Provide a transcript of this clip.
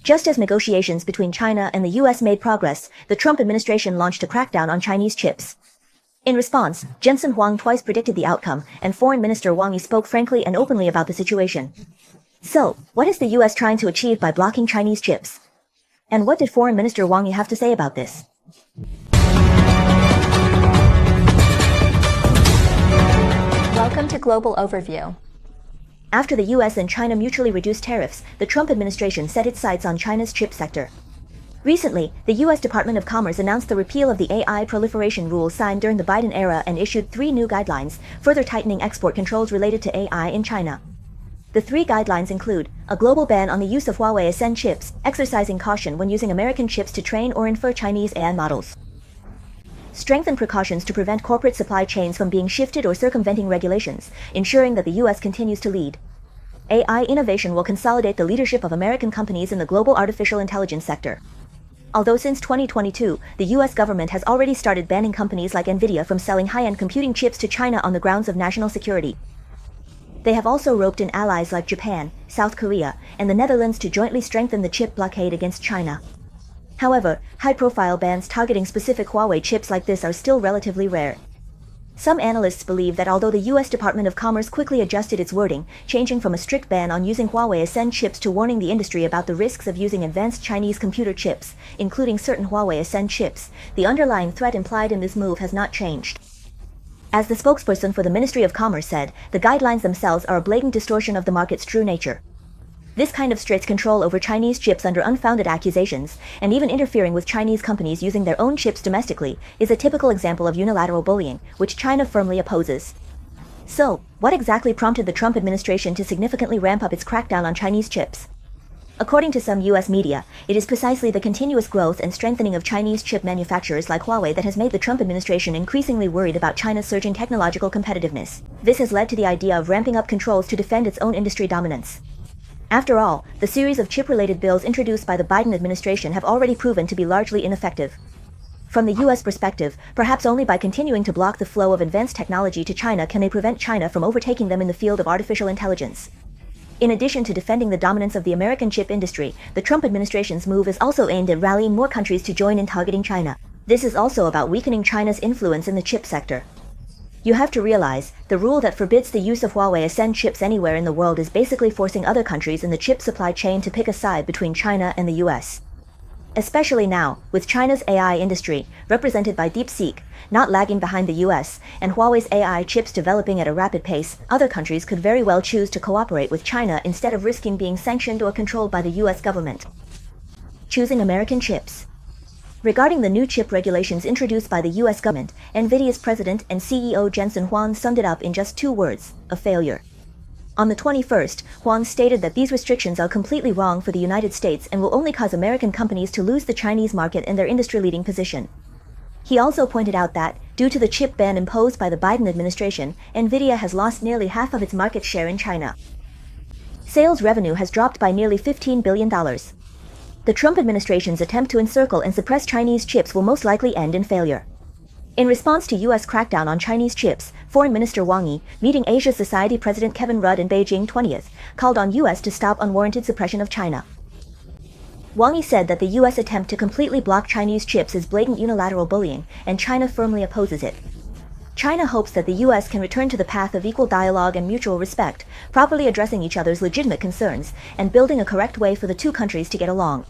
Just as negotiations between China and the U.S. made progress, the Trump administration launched a crackdown on Chinese chips. In response, Jensen Huang twice predicted the outcome, and Foreign Minister Wang Yi spoke frankly and openly about the situation. So, what is the U.S. trying to achieve by blocking Chinese chips? And what did Foreign Minister Wang Yi have to say about this? Welcome to Global Overview. After the U.S. and China mutually reduced tariffs, the Trump administration set its sights on China's chip sector. Recently, the U.S. Department of Commerce announced the repeal of the AI proliferation rule signed during the Biden era and issued 3 new guidelines, further tightening export controls related to AI in China. The 3 guidelines include a global ban on the use of Huawei Ascend chips, exercising caution when using American chips to train or infer Chinese AI models. Strengthen precautions to prevent corporate supply chains from being shifted or circumventing regulations, ensuring that the U.S. continues to lead. AI innovation will consolidate the leadership of American companies in the global artificial intelligence sector. Although since 2022, the U.S. government has already started banning companies like Nvidia from selling high-end computing chips to China on the grounds of national security. They have also roped in allies like Japan, South Korea, and the Netherlands to jointly strengthen the chip blockade against China. However, high-profile bans targeting specific Huawei chips like this are still relatively rare. Some analysts believe that although the U.S. Department of Commerce quickly adjusted its wording, changing from a strict ban on using Huawei Ascend chips to warning the industry about the risks of using advanced Chinese computer chips, including certain Huawei Ascend chips, the underlying threat implied in this move has not changed. As the spokesperson for the Ministry of Commerce said, the guidelines themselves are a blatant distortion of the market's true nature. This kind of strict control over Chinese chips under unfounded accusations, and even interfering with Chinese companies using their own chips domestically, is a typical example of unilateral bullying, which China firmly opposes. So, what exactly prompted the Trump administration to significantly ramp up its crackdown on Chinese chips? According to some U.S. media, it is precisely the continuous growth and strengthening of Chinese chip manufacturers like Huawei that has made the Trump administration increasingly worried about China's surging technological competitiveness. This has led to the idea of ramping up controls to defend its own industry dominance. After all, the series of chip-related bills introduced by the Biden administration have already proven to be largely ineffective. From the U.S. perspective, perhaps only by continuing to block the flow of advanced technology to China can they prevent China from overtaking them in the field of artificial intelligence. In addition to defending the dominance of the American chip industry, the Trump administration's move is also aimed at rallying more countries to join in targeting China. This is also about weakening China's influence in the chip sector. You have to realize, the rule that forbids the use of Huawei Ascend chips anywhere in the world is basically forcing other countries in the chip supply chain to pick a side between China and the U.S. Especially now, with China's AI industry, represented by DeepSeek, not lagging behind the U.S., and Huawei's AI chips developing at a rapid pace, other countries could very well choose to cooperate with China instead of risking being sanctioned or controlled by the U.S. government. Choosing American chips. Regarding the new chip regulations introduced by the U.S. government, Nvidia's president and CEO Jensen Huang summed it up in just 2 words: a failure. On the 21st, Huang stated that these restrictions are completely wrong for the United States and will only cause American companies to lose the Chinese market and their industry-leading position. He also pointed out that, due to the chip ban imposed by the Biden administration, Nvidia has lost nearly half of its market share in China. Sales revenue has dropped by nearly $15 billion. The Trump administration's attempt to encircle and suppress Chinese chips will most likely end in failure. In response to U.S. crackdown on Chinese chips, Foreign Minister Wang Yi, meeting Asia Society President Kevin Rudd in Beijing 20th, called on U.S. to stop unwarranted suppression of China. Wang Yi said that the U.S. attempt to completely block Chinese chips is blatant unilateral bullying, and China firmly opposes it. China hopes that the U.S. can return to the path of equal dialogue and mutual respect, properly addressing each other's legitimate concerns, and building a correct way for the 2 countries to get along.